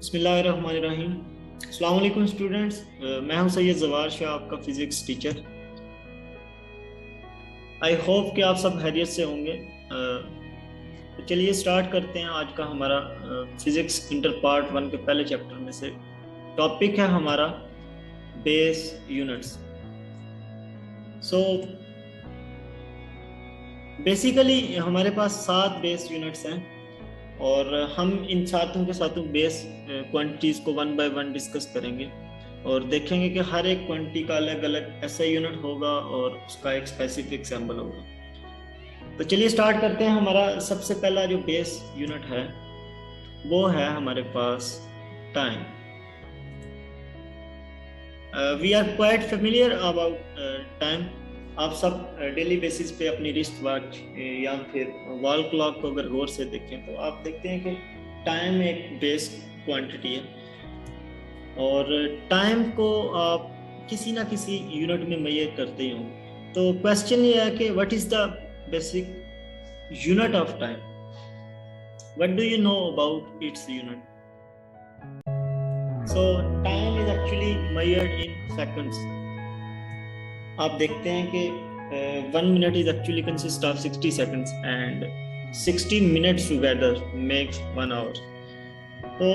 बिस्मिल्लाहिर्रहमानिर्रहीम। अस्सलाम वालेकुम स्टूडेंट्स। मैं हूं सैयद जवार शाह, आपका फिजिक्स टीचर। आई होप कि आप सब खैरियत से होंगे। तो चलिए स्टार्ट करते हैं आज का हमारा फिजिक्स इंटर पार्ट 1 के पहले चैप्टर में से। टॉपिक है हमारा बेस यूनिट्स। सो बेसिकली हमारे पास 7 बेस यूनिट्स हैं और हम इन सातों के सातों बेस क्वांटिटीज को वन बाय वन डिस्कस करेंगे और देखेंगे कि हर एक क्वांटिटी का अलग अलग ऐसा यूनिट होगा और उसका एक स्पेसिफिक सिंबल होगा। तो चलिए स्टार्ट करते हैं। हमारा सबसे पहला जो बेस यूनिट है वो है हमारे पास time. We are quite familiar about time. आप सब डेली बेसिस पे अपनी रिस्ट वॉच या फिर वॉल क्लॉक को अगर गौर से देखें तो आप देखते हैं कि टाइम एक बेस क्वांटिटी है और टाइम को आप किसी ना किसी यूनिट में मेजर करते ही होंगे। तो क्वेश्चन ये है कि what is the basic unit of time? What do you know about its unit? So time is actually measured in seconds. आप देखते हैं कि 1 minute is actually consist of 60 seconds and 60 minutes together makes 1 hour. So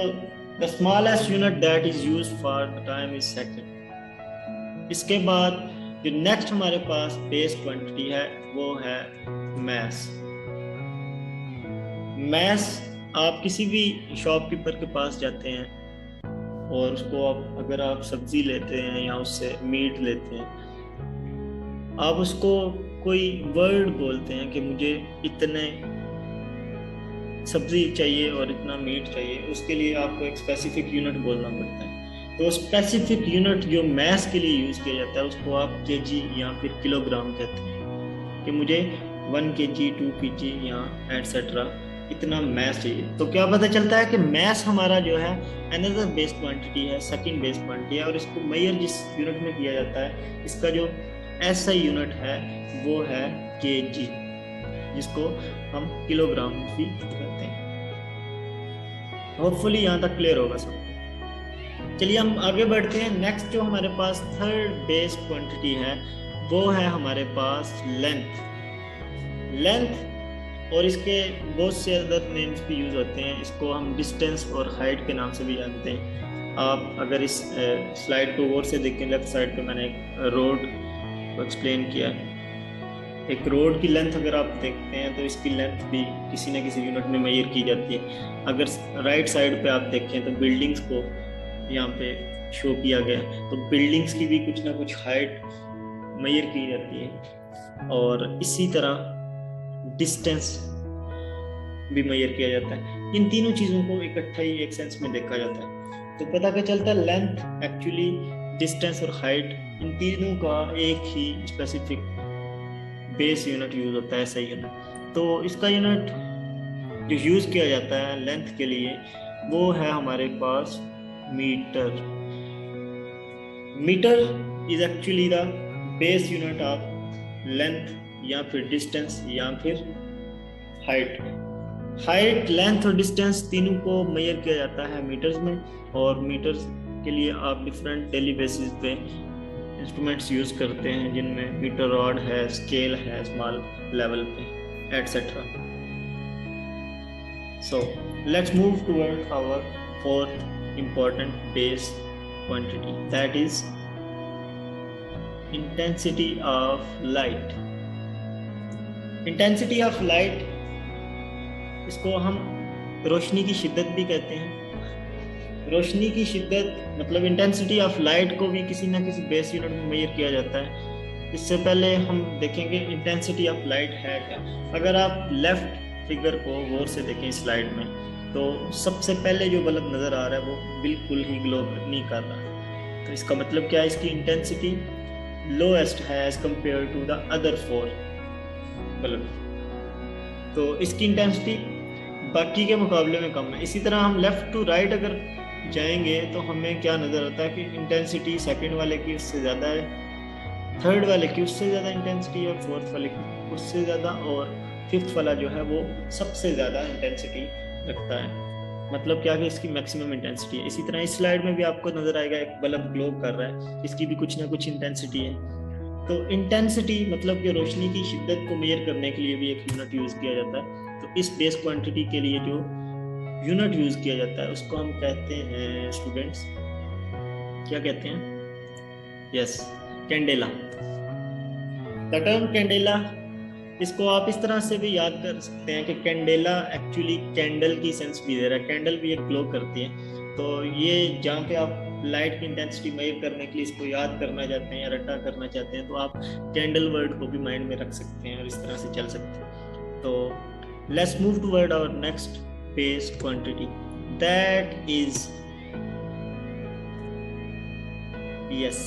the smallest unit that is used for the time is second. इसके बाद जो next हमारे पास base quantity है वो है मैस। मैस आप किसी भी शॉपकीपर के पास जाते हैं और उसको अगर आप सब्जी लेते हैं या उससे मीट लेते हैं, आप उसको कोई वर्ड बोलते हैं कि मुझे इतने सब्जी चाहिए और इतना मीट चाहिए, उसके लिए आपको एक स्पेसिफिक यूनिट बोलना पड़ता है। तो स्पेसिफिक यूनिट जो मैस के लिए यूज़ किया जाता है उसको आप केजी या फिर किलोग्राम कहते हैं कि मुझे 1 kg 2 kg या एटसेट्रा इतना मैस चाहिए। तो क्या पता चलता है कि मैस हमारा जो है अनदर बेस क्वांटिटी है, सेकंड बेस क्वांटिटी है और इसको मेजर जिस यूनिट में किया जाता है इसका जो ऐसा यूनिट है वो है केजी, जिसको हम किलोग्राम भी कहते हैं। होपफुली यहाँ तक क्लियर होगा सबको। चलिए हम आगे बढ़ते हैं। नेक्स्ट जो हमारे पास थर्ड बेस क्वांटिटी है वो है हमारे पास लेंथ। लेंथ और इसके बहुत से अदर नेम्स भी यूज होते हैं। इसको हम डिस्टेंस और हाइट के नाम से भी जानते हैं। आप अगर इस स्लाइड को गौर से देखें, लेफ्ट साइड पे मैंने एक रोड एक्सप्लेन किया। एक रोड की लेंथ अगर आप देखते हैं तो इसकी लेंथ भी किसी न किसी यूनिट में मेजर की जाती है। अगर राइट साइड पे आप देखें तो बिल्डिंग्स को यहाँ पे शो किया गया है, तो बिल्डिंग्स की भी कुछ ना कुछ हाइट मेजर की जाती है और इसी तरह डिस्टेंस भी मेजर किया जाता है। इन तीनों चीज़ों को इकट्ठा ही एक सेंस में देखा जाता है। तो पता क्या चलता है, लेंथ एक्चुअली डिस्टेंस और हाइट इन तीनों का एक ही स्पेसिफिक बेस यूनिट यूज होता है, ऐसा यूनिट। तो इसका यूनिट जो यूज किया जाता है लेंथ के लिए वो है हमारे पास metre. Metre is actually the base unit of length या फिर डिस्टेंस या फिर हाइट। हाइट, लेंथ और डिस्टेंस तीनों को मेजर किया जाता है मीटर्स में और मीटर्स के लिए आप डिफरेंट डेली बेसिस पे इंस्ट्रूमेंट्स यूज करते हैं जिनमें मीटर रॉड है, स्केल है स्मॉल लेवल पे etcetera. So let's move toward our fourth important base quantity, that is intensity of light. Intensity of light, इसको हम रोशनी की शिद्दत भी कहते हैं। रोशनी की शिद्दत मतलब इंटेंसिटी ऑफ लाइट को भी किसी ना किसी बेस यूनिट में मेजर किया जाता है। इससे पहले हम देखेंगे इंटेंसिटी ऑफ लाइट है क्या। अगर आप लेफ्ट फिगर को गौर से देखें स्लाइड में तो सबसे पहले जो बल्ब नज़र आ रहा है वो बिल्कुल ही ग्लो नहीं कर रहा। तो इसका मतलब क्या है, इसकी इंटेंसिटी लोएस्ट है as compare to the other 4 bulb. तो इसकी इंटेंसिटी बाकी के मुकाबले में कम है। इसी तरह हम लेफ्ट टू राइट अगर जाएंगे तो हमें क्या नज़र आता है कि इंटेंसिटी सेकंड वाले की उससे ज़्यादा है, थर्ड वाले की उससे ज़्यादा इंटेंसिटी और फोर्थ वाले की उससे ज़्यादा और फिफ्थ वाला जो है वो सबसे ज़्यादा इंटेंसिटी रखता है। मतलब क्या कि इसकी मैक्सिमम इंटेंसिटी है। इसी तरह इस स्लाइड में भी आपको नजर आएगा एक बल्ब ग्लो कर रहा है, इसकी भी कुछ ना कुछ इंटेंसिटी है। तो इंटेंसिटी मतलब कि रोशनी की शिद्दत को मेजर करने के लिए भी एक यूनिट यूज किया जाता है। तो इस बेस क्वांटिटी के लिए जो यूनिट यूज किया जाता है उसको हम कहते हैं स्टूडेंट्स, क्या कहते हैं? Yes, candela. The term candela, इसको आप इस तरह से भी याद कर सकते हैं कि कैंडेला एक्चुअली कैंडल की सेंस भी दे रहा है, कैंडल भी एक ग्लो करती है। तो ये जहाँ पे आप लाइट की इंटेंसिटी मेजर करने के लिए इसको याद करना चाहते हैं या रटा करना चाहते हैं तो आप कैंडल वर्ड को भी माइंड में रख सकते हैं और इस तरह से चल सकते हैं। तो let's move toward our next base quantity, that is yes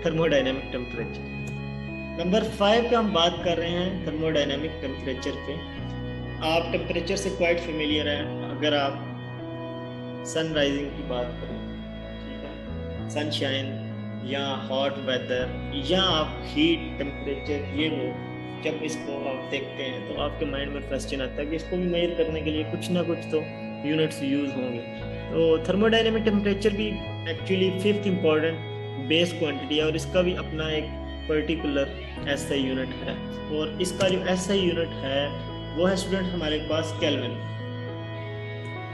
thermodynamic temperature. Number 5 पे हम बात कर रहे हैं थर्मोडायनेमिक टेम्परेचर पे। आप टेम्परेचर से क्वाइट फेमिलियर हैं। अगर आप सनराइजिंग की बात करें, ठीक है, सनशाइन या हॉट वेदर या आप हीट टेम्परेचर, ये वो जब इसको आप देखते हैं तो आपके माइंड में क्वेश्चन आता है कि इसको भी मेजर करने के लिए कुछ ना कुछ तो यूनिट्स यूज होंगे। तो थर्मोडायनेमिक टेम्परेचर भी actually 5th important base quantity है और इसका भी अपना एक पर्टिकुलर SI यूनिट है। और इसका जो SI यूनिट है वो है स्टूडेंट हमारे पास केल्विन।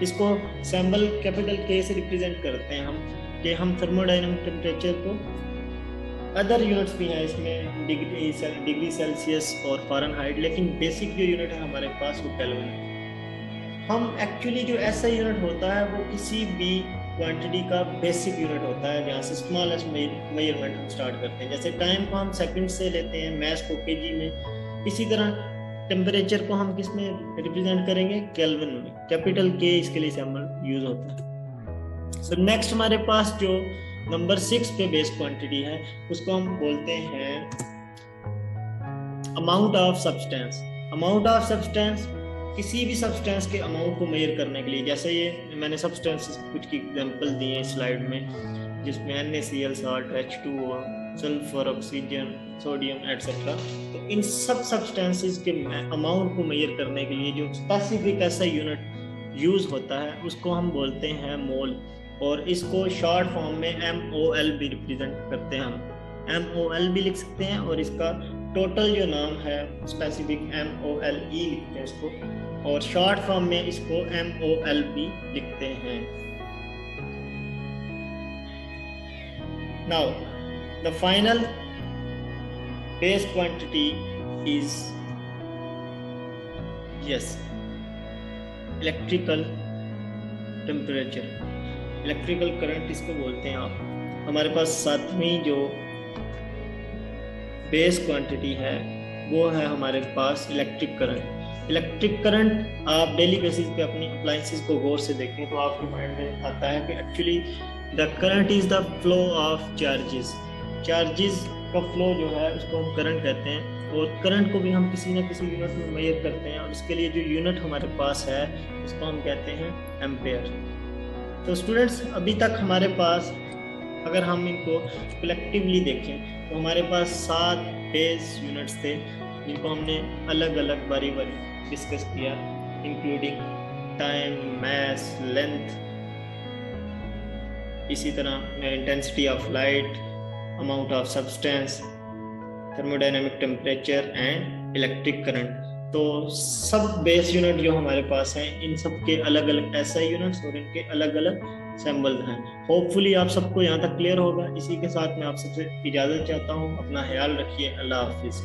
इसको सिंबल कैपिटल K से रिप्रेजेंट करते हैं हम, कि हम थर्मोडायनेमिक टेम्परेचर को, अदर यूनिट्स भी हैं इसमें, डिग्री सेल्सियस और फ़ारेनहाइट, लेकिन बेसिक जो यूनिट है हमारे पास वो केल्विन है। हम एक्चुअली जो SI यूनिट होता है वो किसी भी क्वांटिटी का बेसिक यूनिट होता है जहाँ से स्मॉलेस्ट मेजरमेंट हम स्टार्ट करते हैं। जैसे टाइम को हम सेकंड से लेते हैं, मैस को केजी में, इसी तरह टेम्परेचर को हम किस में रिप्रेजेंट करेंगे? केल्विन में। कैपिटल K इसके लिए सिंबल यूज होता है। सो नेक्स्ट हमारे पास जो नंबर 6 पे बेस क्वांटिटी है उसको हम बोलते हैं amount of substance. Amount of substance किसी भी सब्सटेंस के अमाउंट को मेजर करने के लिए, जैसे ये मैंने सब्सटेंसेस कुछ की एग्जांपल दिए हैं स्लाइड में, जिसमें NaCl, salt, H2O, sulphur, oxygen, sodium etcetera. तो इन सब सब्सटेंसेस के अमाउंट को मेजर करने के लिए जो स्पेसिफिक ऐसा यूनिट यूज होता है उसको हम बोलते हैं मोल, और इसको शॉर्ट फॉर्म में MOL भी रिप्रेजेंट करते हैं। हम MOL भी लिख सकते हैं और इसका टोटल जो नाम है स्पेसिफिक MOLE लिखते हैं इसको, और शॉर्ट फॉर्म में इसको MOL भी लिखते हैं। Now the final base quantity is yes electrical temperature, electrical current इसको बोलते हैं आप। हमारे पास 7वीं जो बेस क्वांटिटी है वो है हमारे पास इलेक्ट्रिक करंट। इलेक्ट्रिक करंट आप डेली बेसिस पे अपनी अप्लायंसेस को गौर से देखें तो आपके माइंड में आता है कि actually the current is the flow of charges. Charges का फ्लो जो है उसको हम करंट कहते हैं, और करंट को भी हम किसी न किसी यूनिट में मेजर करते हैं, और इसके लिए जो यूनिट हमारे पास है उसको हम कहते हैं एम्पेयर। तो स्टूडेंट्स अभी तक हमारे पास अगर हम इनको कलेक्टिवली देखें तो हमारे पास 7 बेस यूनिट्स थे जिनको हमने अलग अलग बारी बारी डिस्कस किया, इंक्लूडिंग टाइम, मैस, लेंथ, इसी तरह intensity of light, amount of substance, thermodynamic temperature and electric current. तो सब बेस यूनिट जो हमारे पास हैं इन सब के अलग अलग SI यूनिट्स और इनके अलग अलग सिंबल्स हैं। होपफुली आप सबको यहाँ तक क्लियर होगा। इसी के साथ मैं आप सबसे इजाज़त चाहता हूँ। अपना ख्याल रखिए। अल्लाह हाफिज़।